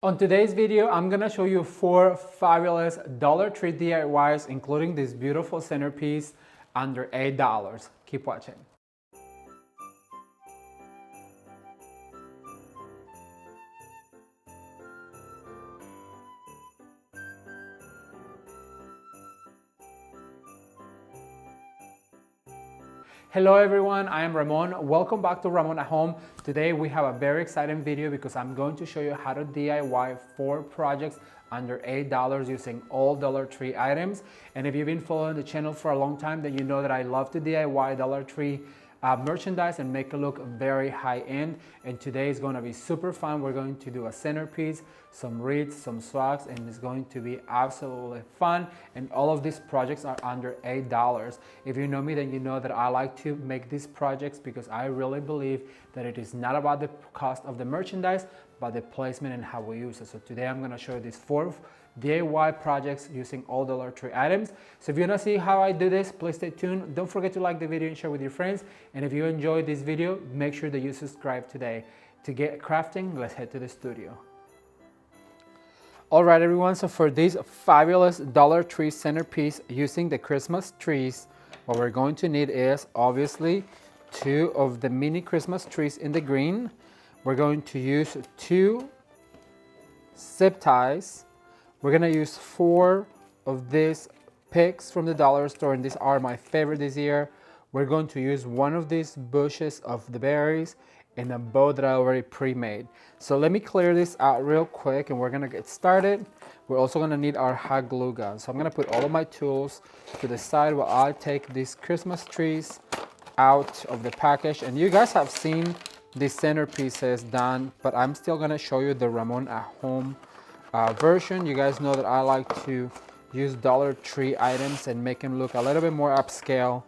On today's video, I'm gonna show you 4 fabulous Dollar Tree DIYs, including this beautiful centerpiece under $8. Keep watching. Hello everyone, I am Ramon. Welcome back to Ramon at Home. Today we have a very exciting video because I'm going to show you how to DIY 4 projects under $8 using all Dollar Tree items. And if you've been following the channel for a long time, then you know that I love to DIY Dollar Tree merchandise and make it look very high end. And today is going to be super fun. We're going to do a centerpiece, some wreaths, some swags, and it's going to be absolutely fun. And all of these projects are under $8. If you know me, then you know that I like to make these projects because I really believe that it is not about the cost of the merchandise, but the placement and how we use it. So today I'm going to show you these 4 DIY projects using all Dollar Tree items. So if you want to see how I do this, please stay tuned. Don't forget to like the video and share with your friends. And if you enjoyed this video, make sure that you subscribe today. To get crafting, let's head to the studio. All right, everyone. So for this fabulous Dollar Tree centerpiece using the Christmas trees, what we're going to need is obviously 2 of the mini Christmas trees in the green. We're going to use 2 zip ties. We're gonna use 4 of these picks from the dollar store, and these are my favorite this year. We're going to use 1 of these bushes of the berries and a bow that I already pre-made. So let me clear this out real quick and we're gonna get started. We're also gonna need our hot glue gun. So I'm gonna put all of my tools to the side while I take these Christmas trees out of the package. And you guys have seen these centerpieces done, but I'm still gonna show you the Ramon at Home version. You guys know that I like to use Dollar Tree items and make them look a little bit more upscale,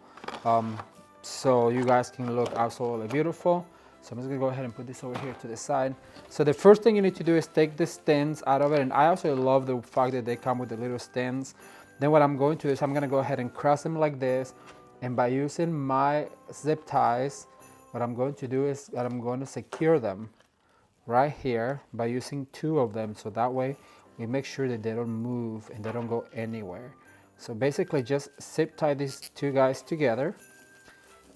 so you guys can look absolutely beautiful. So I'm just gonna go ahead and put this over here to the side. So the first thing you need to do is take the stems out of it, and I also love the fact that they come with the little stems. Then what I'm going to do is I'm gonna go ahead and cross them like this, and by using my zip ties, what I'm going to do is that I'm going to secure them right here by using 2 of them, so that way we make sure that they don't move and they don't go anywhere. So basically just zip tie these 2 guys together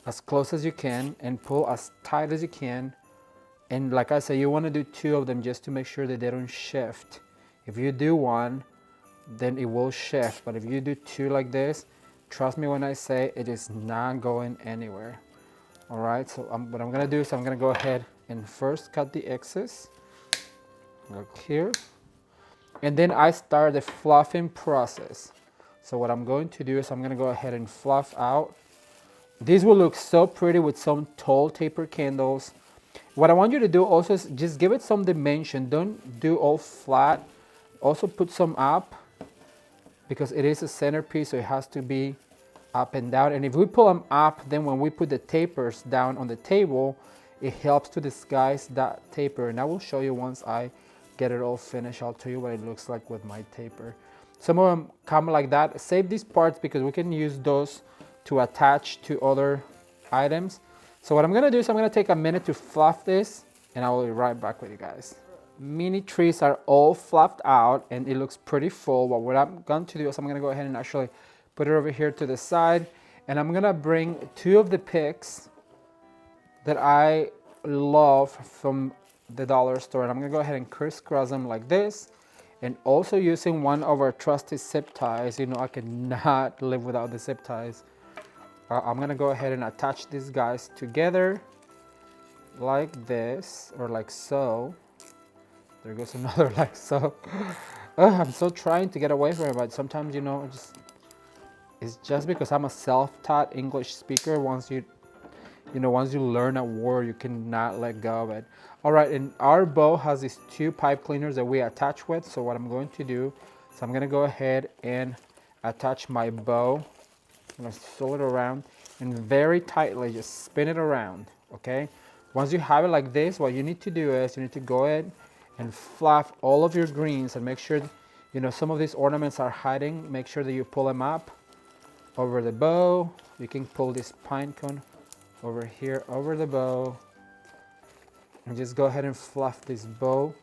as close as you can and pull as tight as you can. And like I said, you want to do 2 of them just to make sure that they don't shift. If you do 1, then it will shift, but if you do 2 like this, trust me when I say it is not going anywhere. All right, so what I'm gonna do is I'm gonna go ahead and first cut the excess like here, and then I start the fluffing process. So what I'm going to do is I'm gonna go ahead and fluff out. These will look so pretty with some tall taper candles. What I want you to do also is just give it some dimension. Don't do all flat. Also put some up because it is a centerpiece, so it has to be up and down. And if we pull them up, then when we put the tapers down on the table, it helps to disguise that taper. And I will show you once I get it all finished. I'll tell you what it looks like with my taper. Some of them come like that. Save these parts because we can use those to attach to other items. So what I'm gonna do is I'm gonna take a minute to fluff this, and I will be right back with you guys. Mini trees are all fluffed out and it looks pretty full. But what I'm going to do is I'm gonna go ahead and actually put it over here to the side, and I'm gonna bring 2 of the picks that I love from the dollar store, and I'm gonna go ahead and crisscross them like this, and also using 1 of our trusty zip ties. You know I cannot live without the zip ties. I'm gonna go ahead and attach these guys together like this, or like so. There goes another like so. I'm so trying to get away from it, but sometimes, you know, it's just because I'm a self-taught English speaker. Once you learn a word, you cannot let go of it. All right, and our bow has these 2 pipe cleaners that we attach with. So what I'm going to do is I'm gonna go ahead and attach my bow. I'm gonna swirl it around and very tightly just spin it around, okay? Once you have it like this, what you need to do is you need to go ahead and fluff all of your greens and make sure, you know, some of these ornaments are hiding. Make sure that you pull them up over the bow. You can pull this pine cone over here over the bow and just go ahead and fluff this bow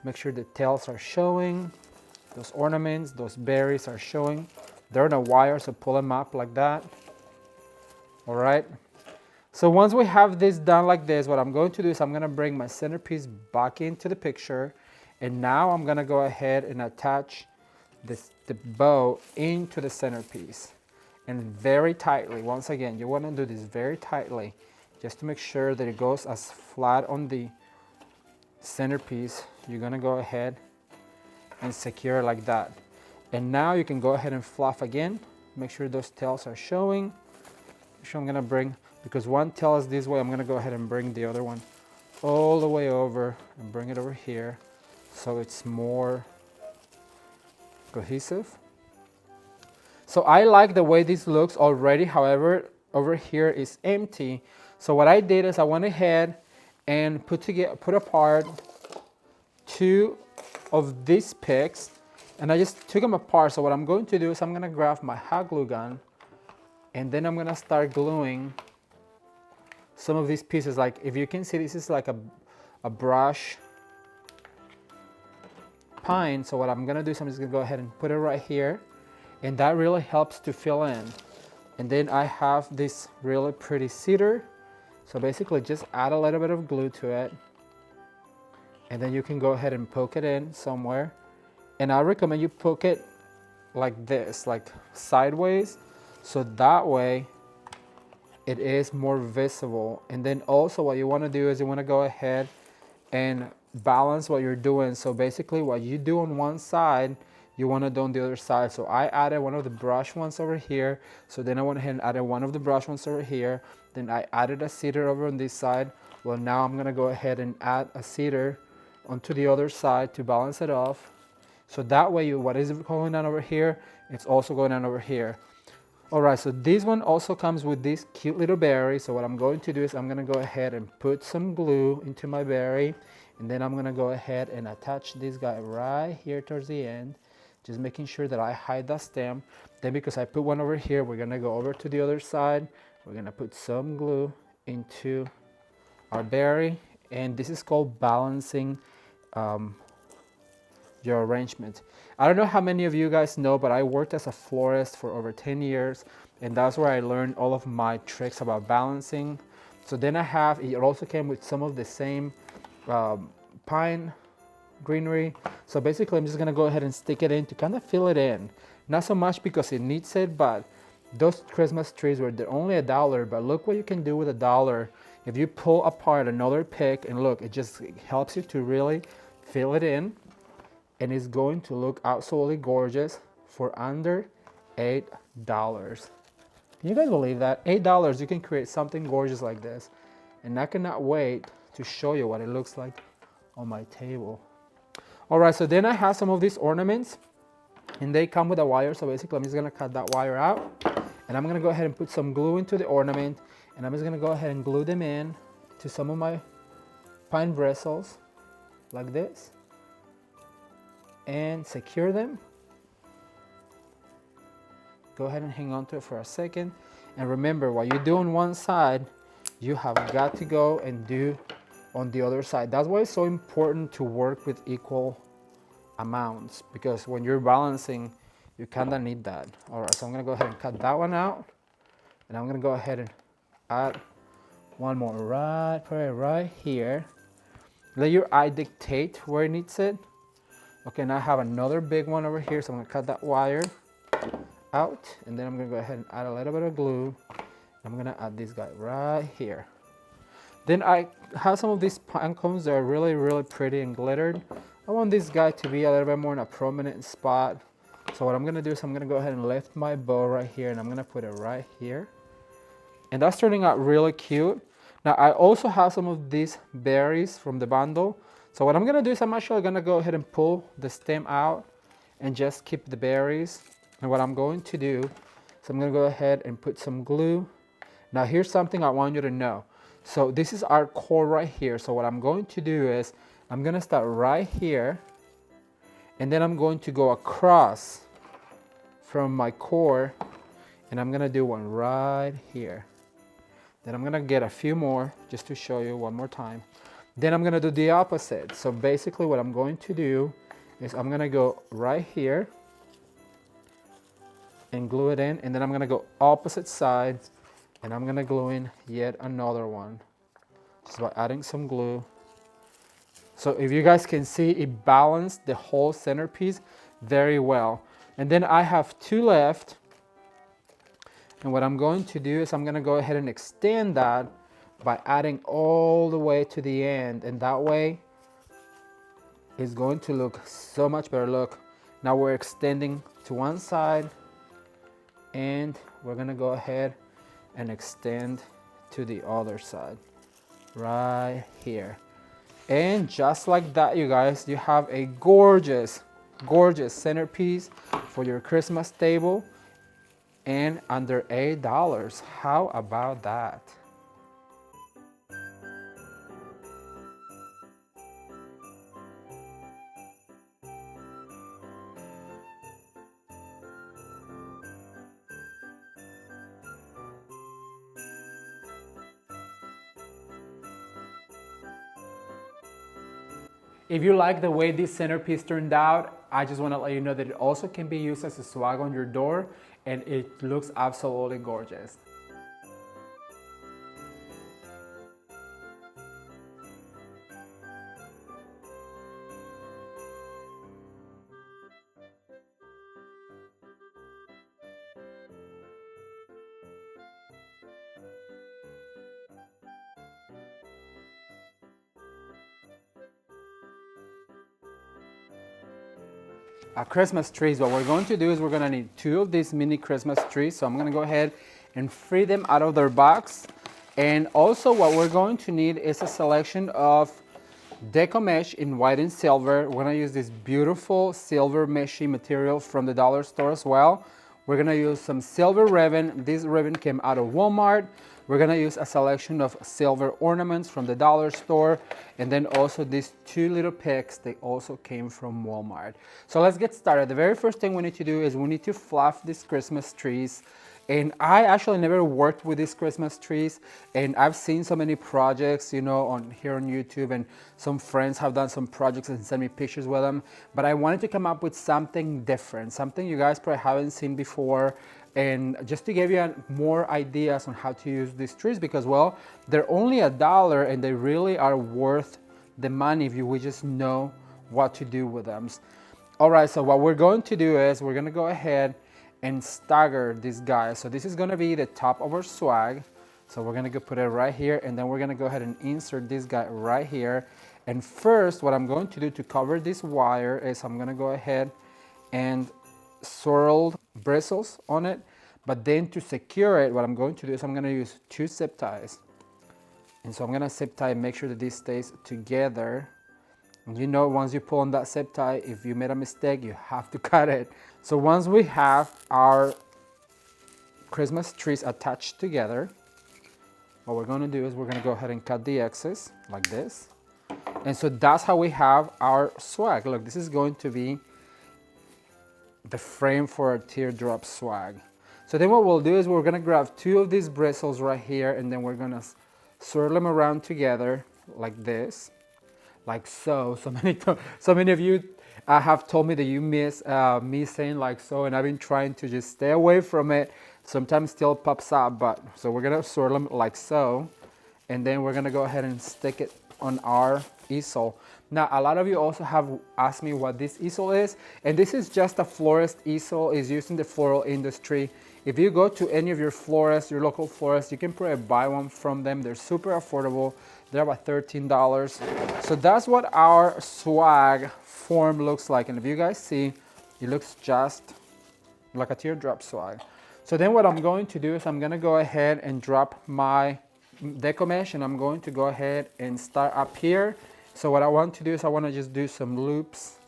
Make sure the tails are showing. Those ornaments, those berries are showing. They're on a wire, so pull them up like that. All right. So once we have this done like this, what I'm going to do is I'm going to bring my centerpiece back into the picture. And now I'm going to go ahead and attach the bow into the centerpiece. And very tightly, once again, you want to do this very tightly just to make sure that it goes as flat on the centerpiece. You're going to go ahead and secure it like that. And now you can go ahead and fluff again. Make sure those tails are showing. So I'm going to bring, because one tail is this way, I'm going to go ahead and bring the other one all the way over and bring it over here so it's more cohesive. So I like the way this looks already. However, over here is empty. So what I did is I went ahead and put apart two of these picks, and I just took them apart. So what I'm going to do is I'm going to grab my hot glue gun, and then I'm going to start gluing some of these pieces. Like if you can see, this is like a brush pine. So what I'm going to do is I'm just going to go ahead and put it right here, and that really helps to fill in. And then I have this really pretty cedar. So basically just add a little bit of glue to it, and then you can go ahead and poke it in somewhere. And I recommend you poke it like this, like sideways, so that way it is more visible. And then also what you want to do is you want to go ahead and balance what you're doing. So basically what you do on one side, you want to do on the other side. So I added one of the brush ones over here. So then I went ahead and added one of the brush ones over here. Then I added a cedar over on this side. Well, now I'm going to go ahead and add a cedar onto the other side to balance it off. So that way, what is going on over here, it's also going on over here. All right, so this one also comes with this cute little berry. So what I'm going to do is I'm going to go ahead and put some glue into my berry. And then I'm going to go ahead and attach this guy right here towards the end. Just making sure that I hide that stem. Then because I put one over here, we're going to go over to the other side. We're going to put some glue into our berry. And this is called balancing your arrangement. I don't know how many of you guys know, but I worked as a florist for over 10 years, and that's where I learned all of my tricks about balancing. So then it also came with some of the same pine greenery. So basically I'm just gonna go ahead and stick it in to kind of fill it in. Not so much because it needs it, but those Christmas trees were only $1, but look what you can do with $1 if you pull apart another pick, and look, it just helps you to really fill it in. And it's going to look absolutely gorgeous for under $8. Can you guys believe that? $8, you can create something gorgeous like this. And I cannot wait to show you what it looks like on my table. All right, so then I have some of these ornaments, and they come with a wire. So basically I'm just gonna cut that wire out, and I'm gonna go ahead and put some glue into the ornament, and I'm just gonna go ahead and glue them in to some of my pine bristles like this, and secure them. Go ahead and hang on to it for a second. And remember, what you do on one side, you have got to go and do on the other side. That's why it's so important to work with equal amounts, because when you're balancing, you kind of need that. All right, so I'm gonna go ahead and cut that one out, and I'm gonna go ahead and add one more right here. Let your eye dictate where it needs it. Okay, now I have another big one over here, so I'm gonna cut that wire out, and then I'm gonna go ahead and add a little bit of glue. I'm gonna add this guy right here. Then I have some of these pine cones that are really, really pretty and glittered. I want this guy to be a little bit more in a prominent spot. So what I'm gonna do is I'm gonna go ahead and lift my bow right here, and I'm gonna put it right here. And that's turning out really cute. Now I also have some of these berries from the bundle. So what I'm gonna do is I'm actually gonna go ahead and pull the stem out and just keep the berries. And what I'm going to do is I'm gonna go ahead and put some glue. Now here's something I want you to know. So this is our core right here. So what I'm going to do is I'm gonna start right here, and then I'm going to go across from my core, and I'm gonna do one right here. Then I'm gonna get a few more just to show you one more time. Then I'm gonna do the opposite. So basically what I'm going to do is I'm gonna go right here and glue it in, and then I'm gonna go opposite side and I'm gonna glue in yet another one just by adding some glue. So if you guys can see, it balanced the whole centerpiece very well. And then I have two left, and what I'm going to do is I'm gonna go ahead and extend that by adding all the way to the end, and that way it's going to look so much better. Look, now we're extending to one side, and we're gonna go ahead and extend to the other side right here. And just like that, you guys, you have a gorgeous, gorgeous centerpiece for your Christmas table and under $8. How about that? If you like the way this centerpiece turned out, I just want to let you know that it also can be used as a swag on your door, and it looks absolutely gorgeous. Christmas trees, what we're going to do is we're going to need two of these mini Christmas trees. So I'm going to go ahead and free them out of their box. And also what we're going to need is a selection of deco mesh in white and silver. We're going to use this beautiful silver meshy material from the dollar store as well. We're going to use some silver ribbon. This ribbon came out of Walmart. We're gonna use a selection of silver ornaments from the dollar store, and then also these two little picks, they also came from Walmart. So let's get started. The very first thing we need to do is we need to fluff these Christmas trees. And I actually never worked with these Christmas trees, and I've seen so many projects, you know, here on YouTube, and some friends have done some projects and sent me pictures with them. But I wanted to come up with something different, something you guys probably haven't seen before. And just to give you more ideas on how to use these trees, because well, they're only $1 and they really are worth the money if you would just know what to do with them. All right, so what we're going to do is we're gonna go ahead and stagger this guy. So this is gonna be the top of our swag. So we're gonna go put it right here, and then we're gonna go ahead and insert this guy right here. And first, what I'm going to do to cover this wire is I'm gonna go ahead and swirl bristles on it, but then to secure it, what I'm going to do is I'm going to use two zip ties. And so I'm going to zip tie and make sure that this stays together. And you know, once you pull on that zip tie, if you made a mistake, you have to cut it. So once we have our Christmas trees attached together, what we're going to do is we're going to go ahead and cut the excess like this. And so that's how we have our swag. Look, this is going to be the frame for our teardrop swag. So then what we'll do is we're gonna grab two of these bristles right here, and then we're gonna swirl them around together like this, like so. So many of you have told me that you miss me saying like so, and I've been trying to just stay away from it. Sometimes still pops up, but so we're gonna swirl them like so, and then we're gonna go ahead and stick it on our easel. Now, a lot of you also have asked me what this easel is, and this is just a florist easel. It's used in the floral industry. If you go to any of your florists, your local florists, you can probably buy one from them. They're super affordable. They're about $13. So that's what our swag form looks like. And if you guys see, it looks just like a teardrop swag. So then what I'm going to do is I'm gonna go ahead and drop my deco mesh, and I'm going to go ahead and start up here. So what I want to do is I want to just do some loops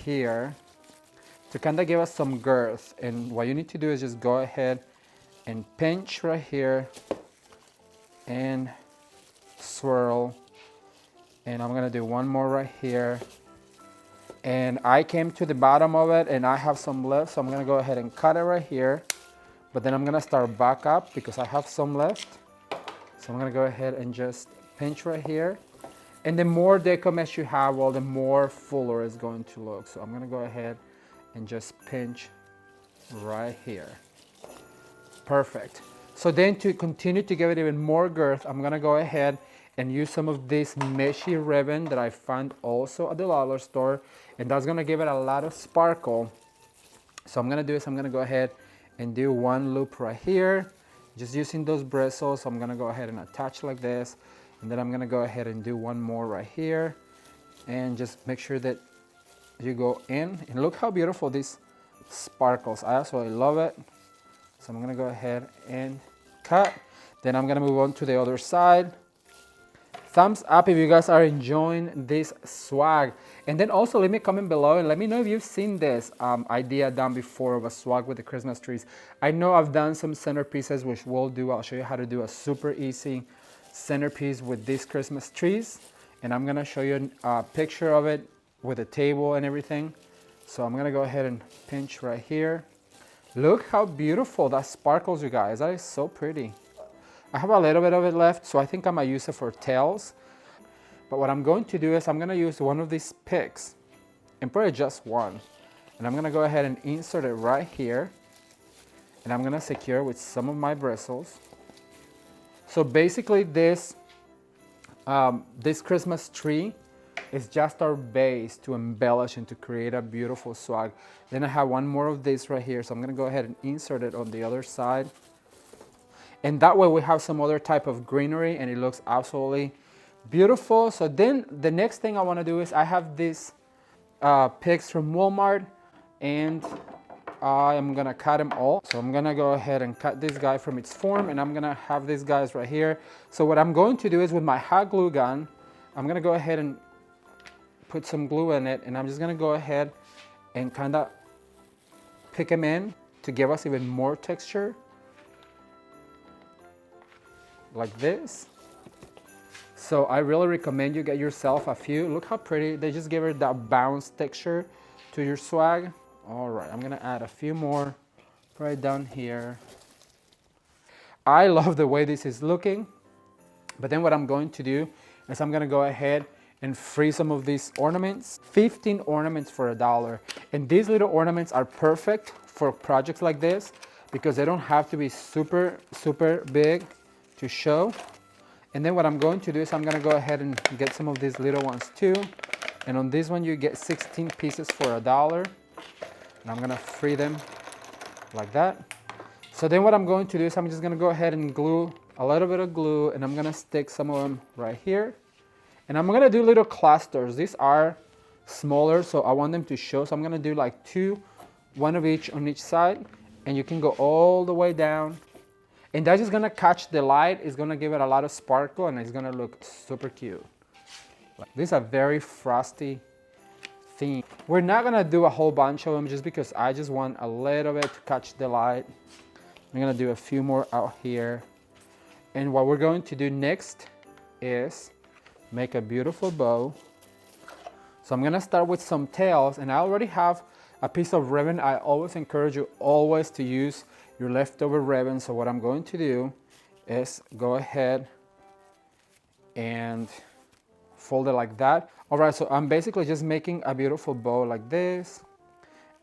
here to kind of give us some girth. And what you need to do is just go ahead and pinch right here and swirl. And I'm gonna do one more right here. And I came to the bottom of it and I have some left, so I'm gonna go ahead and cut it right here. But then I'm gonna start back up because I have some left. So I'm gonna go ahead and just pinch right here. And the more deco mesh you have, well, the more fuller it's going to look. So I'm gonna go ahead and just pinch right here. Perfect. So then to continue to give it even more girth, I'm gonna go ahead and use some of this meshy ribbon that I found also at the dollar store, and that's gonna give it a lot of sparkle. So I'm gonna do is I'm gonna go ahead and do one loop right here, just using those bristles. So I'm gonna go ahead and attach like this, and then I'm gonna go ahead and do one more right here, and just make sure that you go in, and look how beautiful this sparkles. I absolutely love it. So I'm gonna go ahead and cut. Then I'm gonna move on to the other side. Thumbs up if you guys are enjoying this swag. And then also leave me a comment below and let me know if you've seen this idea done before of a swag with the Christmas trees. I know I've done some centerpieces, which we'll do. I'll show you how to do a super easy centerpiece with these Christmas trees. And I'm gonna show you a picture of it with a table and everything. So I'm gonna go ahead and pinch right here. Look how beautiful that sparkles, you guys. That is so pretty. I have a little bit of it left, so I think I might use it for tails. But what I'm going to do is I'm gonna use one of these picks, and probably just one. And I'm gonna go ahead and insert it right here. And I'm gonna secure it with some of my bristles. So basically this Christmas tree is just our base to embellish and to create a beautiful swag. Then I have one more of this right here, so I'm gonna go ahead and insert it on the other side. And that way we have some other type of greenery and it looks absolutely beautiful. So then the next thing I wanna do is I have these picks from Walmart, and I am gonna cut them all. So I'm gonna go ahead and cut this guy from its form, and I'm gonna have these guys right here. So what I'm going to do is with my hot glue gun, I'm gonna go ahead and put some glue in it, and I'm just gonna go ahead and kind of pick them in to give us even more texture. Like this. So I really recommend you get yourself a few. Look how pretty. They just give it that bounce texture to your swag. All right, I'm gonna add a few more right down here. I love the way this is looking. But then what I'm going to do is I'm gonna go ahead and free some of these ornaments. 15 ornaments for $1. And these little ornaments are perfect for projects like this because they don't have to be super, super big to show. And then what I'm going to do is I'm gonna go ahead and get some of these little ones too. And on this one you get 16 pieces for $1. And I'm gonna free them like that. So then what I'm going to do is I'm just gonna go ahead and glue a little bit of glue, and I'm gonna stick some of them right here. And I'm gonna do little clusters. These are smaller, so I want them to show. So I'm gonna do like two, one of each on each side, and you can go all the way down. And that's just gonna catch the light. It's gonna give it a lot of sparkle, and it's gonna look super cute. This is a very frosty theme. We're not gonna do a whole bunch of them just because I just want a little bit to catch the light. I'm gonna do a few more out here. And what we're going to do next is make a beautiful bow. So I'm gonna start with some tails, and I already have a piece of ribbon. I always encourage you always to use your leftover ribbon. So what I'm going to do is go ahead and fold it like that. All right, so I'm basically just making a beautiful bow like this.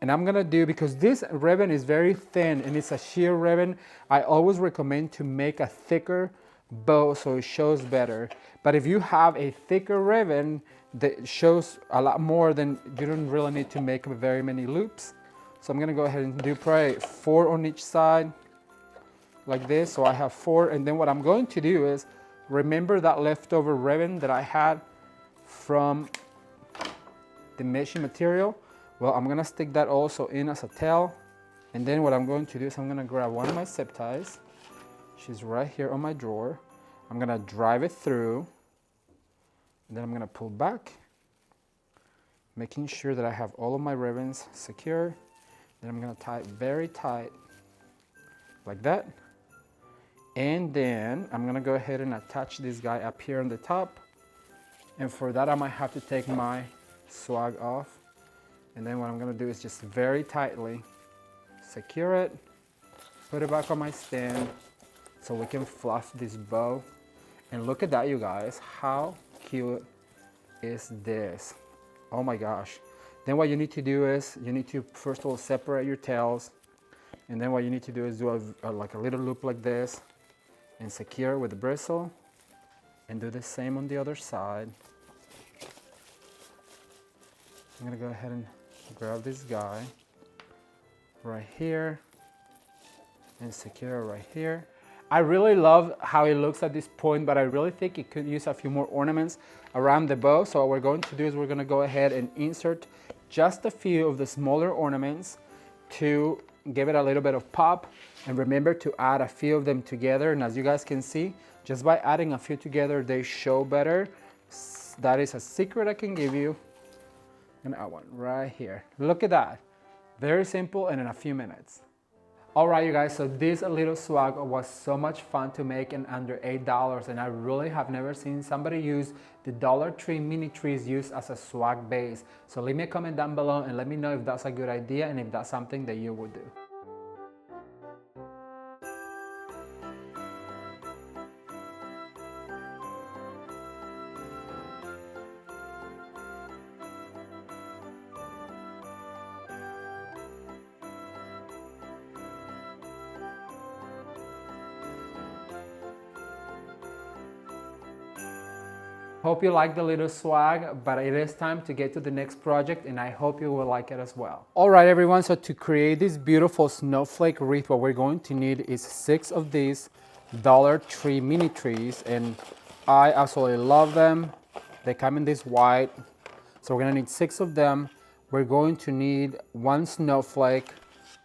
And I'm gonna do, because this ribbon is very thin and it's a sheer ribbon, I always recommend to make a thicker bow so it shows better. But if you have a thicker ribbon that shows a lot more, then you don't really need to make very many loops. So I'm gonna go ahead and do probably 4 on each side like this. So I have 4, and then what I'm going to do is remember that leftover ribbon that I had from the meshing material. Well, I'm gonna stick that also in as a tail. And then what I'm going to do is I'm gonna grab one of my zip ties. She's right here on my drawer. I'm gonna drive it through, and then I'm gonna pull back, making sure that I have all of my ribbons secure. Then I'm gonna tie it very tight, like that. And then I'm gonna go ahead and attach this guy up here on the top. And for that, I might have to take my swag off. And then what I'm gonna do is just very tightly secure it, put it back on my stand so we can fluff this bow. And look at that, you guys, how cute is this. Oh my gosh. Then what you need to do is you need to first of all separate your tails, and then what you need to do is do like a little loop like this and secure with the bristle, and do the same on the other side. I'm gonna go ahead and grab this guy right here and secure right here. I really love how it looks at this point, but I really think it could use a few more ornaments around the bow. So what we're going to do is we're gonna go ahead and insert just a few of the smaller ornaments to give it a little bit of pop. And remember to add a few of them together. And as you guys can see, just by adding a few together, they show better. That is a secret I can give you. I'm gonna add one right here. Look at that. Very simple and in a few minutes. All right, you guys, so this little swag was so much fun to make in under $8, and I really have never seen somebody use the Dollar Tree mini trees used as a swag base. So leave me a comment down below and let me know if that's a good idea and if that's something that you would do. Hope you like the little swag, but it is time to get to the next project, and I hope you will like it as well. All right, everyone, so to create this beautiful snowflake wreath, what we're going to need is 6 of these Dollar Tree mini trees, and I absolutely love them. They come in this white, so we're gonna need 6 of them. We're going to need 1 snowflake.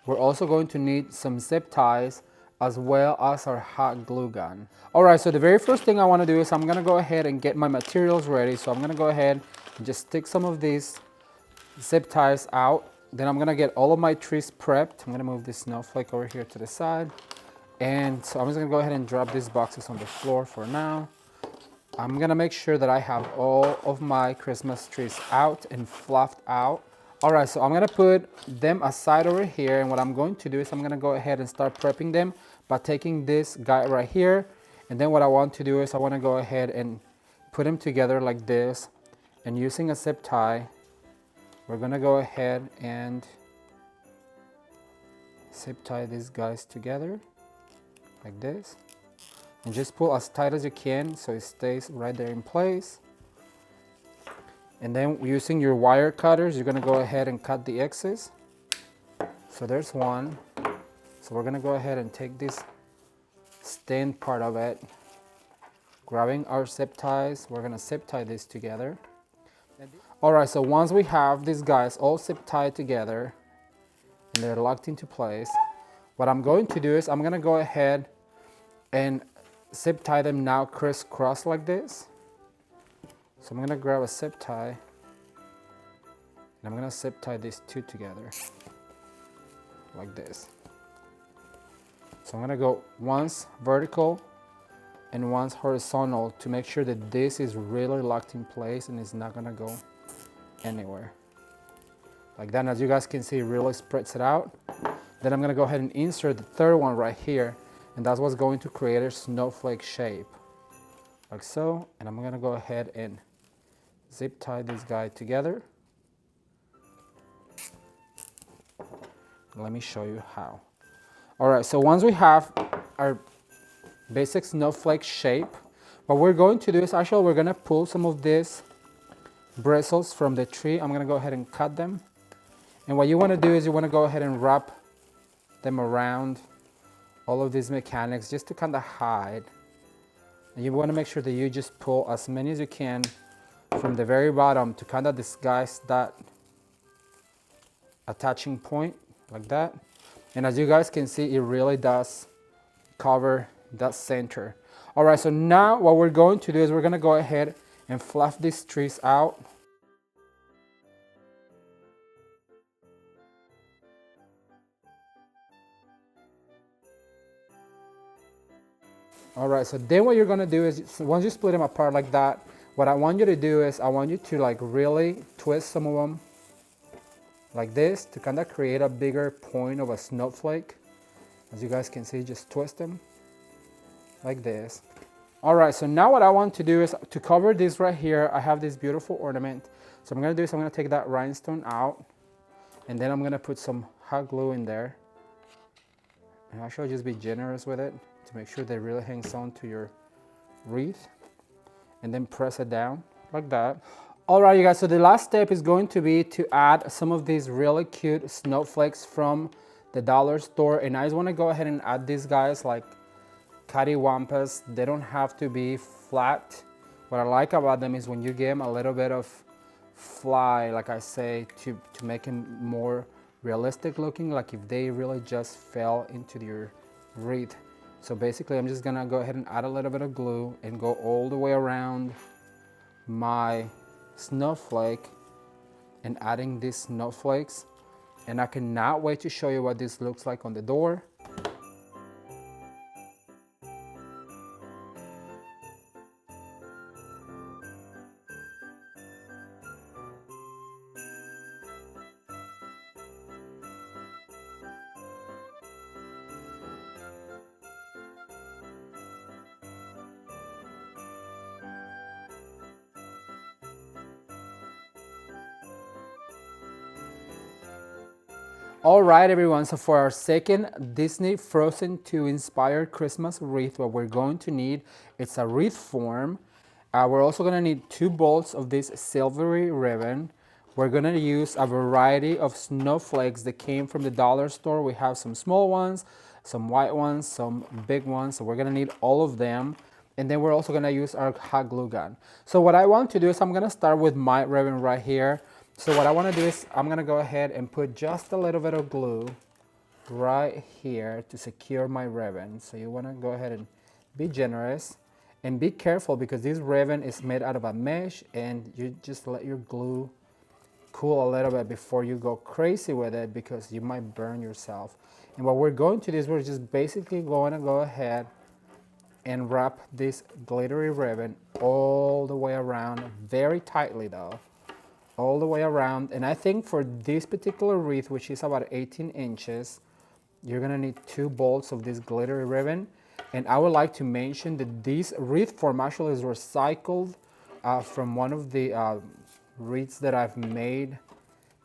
We're also going to need some zip ties, as well as our hot glue gun. All right, so the very first thing I wanna do is I'm gonna go ahead and get my materials ready. So I'm gonna go ahead and just stick some of these zip ties out. Then I'm gonna get all of my trees prepped. I'm gonna move this snowflake over here to the side. And so I'm just gonna go ahead and drop these boxes on the floor for now. I'm gonna make sure that I have all of my Christmas trees out and fluffed out. All right, so I'm gonna put them aside over here, and what I'm going to do is I'm gonna go ahead and start prepping them by taking this guy right here, and then what I want to do is I wanna go ahead and put them together like this, and using a zip tie, we're gonna go ahead and zip tie these guys together like this, and just pull as tight as you can so it stays right there in place. And then using your wire cutters, you're gonna go ahead and cut the excess. So there's one. So we're gonna go ahead and take this stained part of it, grabbing our zip ties, we're gonna zip tie this together. All right, so once we have these guys all zip tied together and they're locked into place, what I'm going to do is I'm gonna go ahead and zip tie them now crisscross like this. So I'm gonna grab a zip tie, and I'm gonna zip tie these 2 together, like this. So I'm gonna go once vertical and once horizontal to make sure that this is really locked in place and it's not gonna go anywhere. Like that, and as you guys can see, it really spreads it out. Then I'm gonna go ahead and insert the 3rd one right here, and that's what's going to create a snowflake shape, like so. And I'm gonna go ahead and zip tie this guy together. Let me show you how. All right, so once we have our basic snowflake shape, what we're going to do is actually we're gonna pull some of these bristles from the tree. I'm gonna go ahead and cut them. And what you wanna do is you wanna go ahead and wrap them around all of these mechanics just to kind of hide. And you wanna make sure that you just pull as many as you can from the very bottom to kind of disguise that attaching point like that. And as you guys can see, it really does cover that center. All right, so now what we're going to do is we're gonna go ahead and fluff these trees out. All right, so then what you're gonna do is once you split them apart like that, what I want you to do is I want you to like really twist some of them like this to kind of create a bigger point of a snowflake. As you guys can see, just twist them like this. All right, so now what I want to do is to cover this right here, I have this beautiful ornament. So I'm gonna do is I'm gonna take that rhinestone out, and then I'm gonna put some hot glue in there. And actually just be generous with it to make sure that it really hangs on to your wreath, and then press it down like that. All right, you guys, so the last step is going to be to add some of these really cute snowflakes from the dollar store. And I just wanna go ahead and add these guys like cattywampus. They don't have to be flat. What I like about them is when you give them a little bit of fly, like I say, to make them more realistic looking, like if they really just fell into your wreath. So basically I'm just gonna go ahead and add a little bit of glue and go all the way around my snowflake and adding these snowflakes. And I cannot wait to show you what this looks like on the door. All right, everyone, so for our second Disney Frozen 2 inspired Christmas wreath, what we're going to need, it's a wreath form. We're also gonna need 2 bolts of this silvery ribbon. We're gonna use a variety of snowflakes that came from the dollar store. We have some small ones, some white ones, some big ones, so we're gonna need all of them. And then we're also gonna use our hot glue gun. So what I want to do is I'm gonna start with my ribbon right here. So what I want to do is I'm going to go ahead and put just a little bit of glue right here to secure my ribbon. So you want to go ahead and be generous and be careful because this ribbon is made out of a mesh, and you just let your glue cool a little bit before you go crazy with it because you might burn yourself. And what we're going to do is we're just basically going to go ahead and wrap this glittery ribbon all the way around, very tightly though. All the way around. And I think for this particular wreath, which is about 18 inches, you're gonna need 2 bolts of this glittery ribbon. And I would like to mention that this wreath form actually is recycled from one of the wreaths that I've made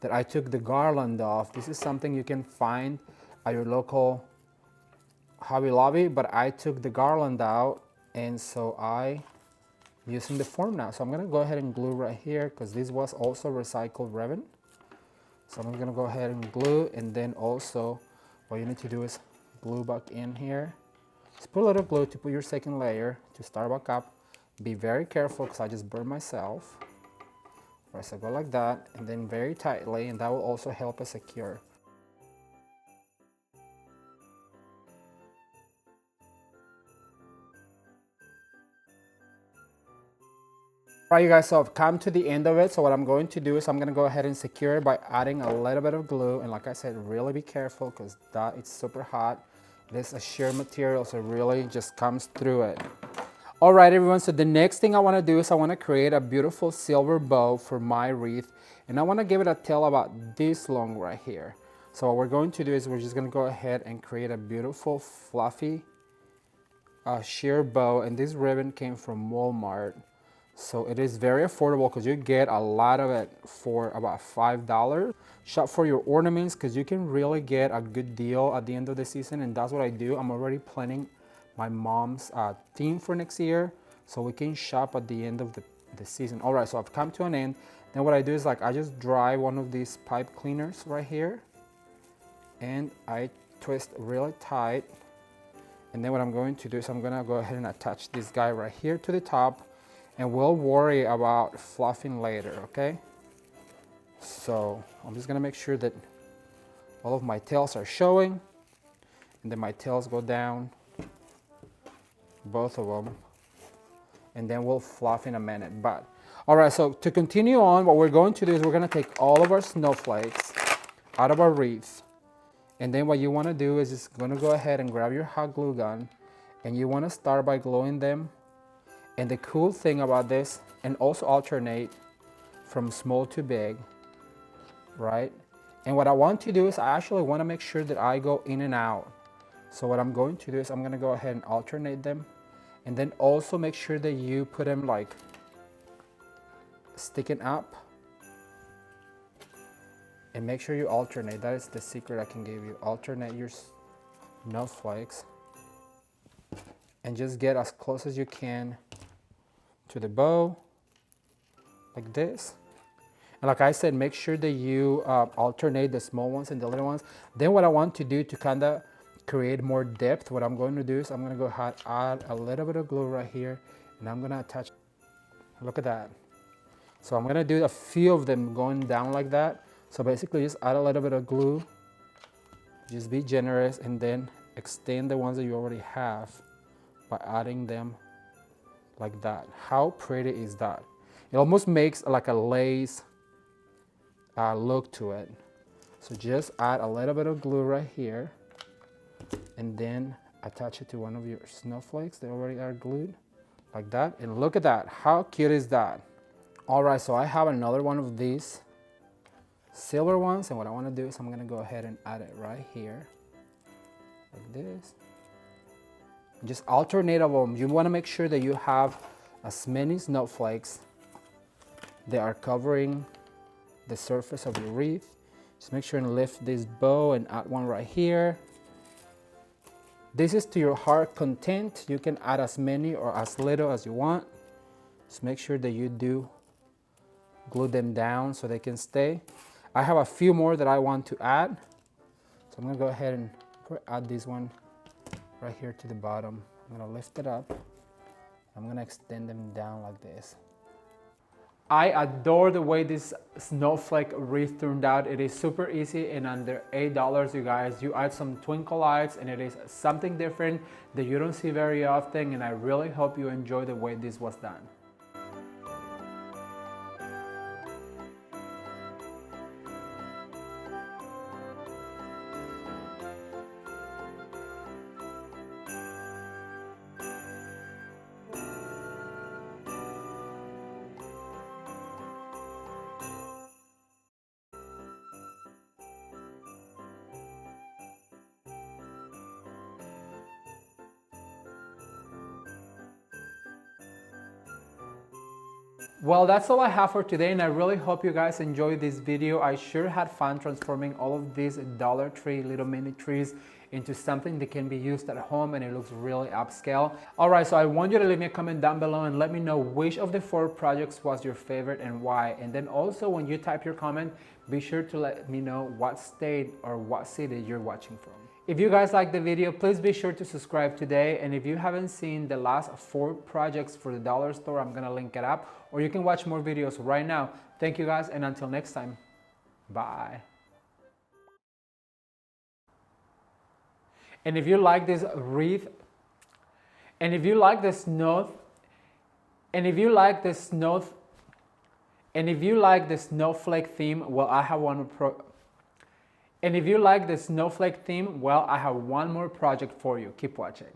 that I took the garland off. This is something you can find at your local Hobby Lobby, but I took the garland out, and so I'm using the form now. So I'm gonna go ahead and glue right here because this was also recycled ribbon. So I'm gonna go ahead and glue, and then also what you need to do is glue back in here. Just put a little glue to put your second layer to start back up. Be very careful because I just burned myself. Right, so go like that, and then very tightly, and that will also help us secure. All right, you guys, so I've come to the end of it. So what I'm going to do is I'm going to go ahead and secure it by adding a little bit of glue. And like I said, really be careful because that it's super hot. This is a sheer material, so it really just comes through it. All right, everyone, so the next thing I want to do is I want to create a beautiful silver bow for my wreath. And I want to give it a tail about this long right here. So what we're going to do is we're just going to go ahead and create a beautiful fluffy sheer bow. And this ribbon came from Walmart. So it is very affordable because you get a lot of it for about $5. Shop for your ornaments because you can really get a good deal at the end of the season, and that's what I do. I'm already planning my mom's theme for next year so we can shop at the end of the season. All right, so I've come to an end. Then what I do is like I just dry one of these pipe cleaners right here and I twist really tight. And then what I'm going to do is I'm gonna go ahead and attach this guy right here to the top, and we'll worry about fluffing later, okay? So I'm just gonna make sure that all of my tails are showing, and then my tails go down, both of them, and then we'll fluff in a minute. But all right, so to continue on, what we're going to do is we're gonna take all of our snowflakes out of our wreath, and then what you wanna do is just gonna go ahead and grab your hot glue gun, and you wanna start by gluing them. And the cool thing about this, and also alternate from small to big, right? And what I want to do is I actually want to make sure that I go in and out. So what I'm going to do is I'm going to go ahead and alternate them. And then also make sure that you put them like sticking up. And make sure you alternate. That is the secret I can give you. Alternate your snowflakes. And just get as close as you can to the bow, like this. And like I said, make sure that you alternate the small ones and the little ones. Then what I want to do to kind of create more depth, what I'm going to do is I'm going to go ahead, add a little bit of glue right here, and I'm going to attach. Look at that. So I'm going to do a few of them going down like that. So basically just add a little bit of glue, just be generous, and then extend the ones that you already have by adding them like that. How pretty is that? It almost makes like a lace look to it. So just add a little bit of glue right here and then attach it to one of your snowflakes that already are glued like that. And look at that, how cute is that? All right, so I have another one of these silver ones, and what I want to do is I'm going to go ahead and add it right here like this. And just alternate of them. You want to make sure that you have as many snowflakes that are covering the surface of your wreath. Just make sure and lift this bow and add one right here. This is to your heart content. You can add as many or as little as you want. Just make sure that you do glue them down so they can stay. I have a few more that I want to add. So I'm gonna go ahead and add this one right here to the bottom. I'm gonna lift it up. I'm gonna extend them down like this. I adore the way this snowflake wreath turned out. It is super easy and under $8, you guys. You add some twinkle lights and it is something different that you don't see very often, and I really hope you enjoy the way this was done. Well, that's all I have for today, and I really hope you guys enjoyed this video. I sure had fun transforming all of these Dollar Tree little mini trees into something that can be used at home, and it looks really upscale. All right, so I want you to leave me a comment down below and let me know which of the 4 projects was your favorite and why. And then also when you type your comment, be sure to let me know what state or what city you're watching from. If you guys like the video, please be sure to subscribe today. And if you haven't seen the last 4 projects for the dollar store, I'm gonna link it up, or you can watch more videos right now. Thank you guys, and until next time, bye. And if you like this wreath, and if you like the snow, and if you like the snow, and if you like the snowflake theme, well, I have one more And if you like the snowflake theme, well, I have one more project for you. Keep watching.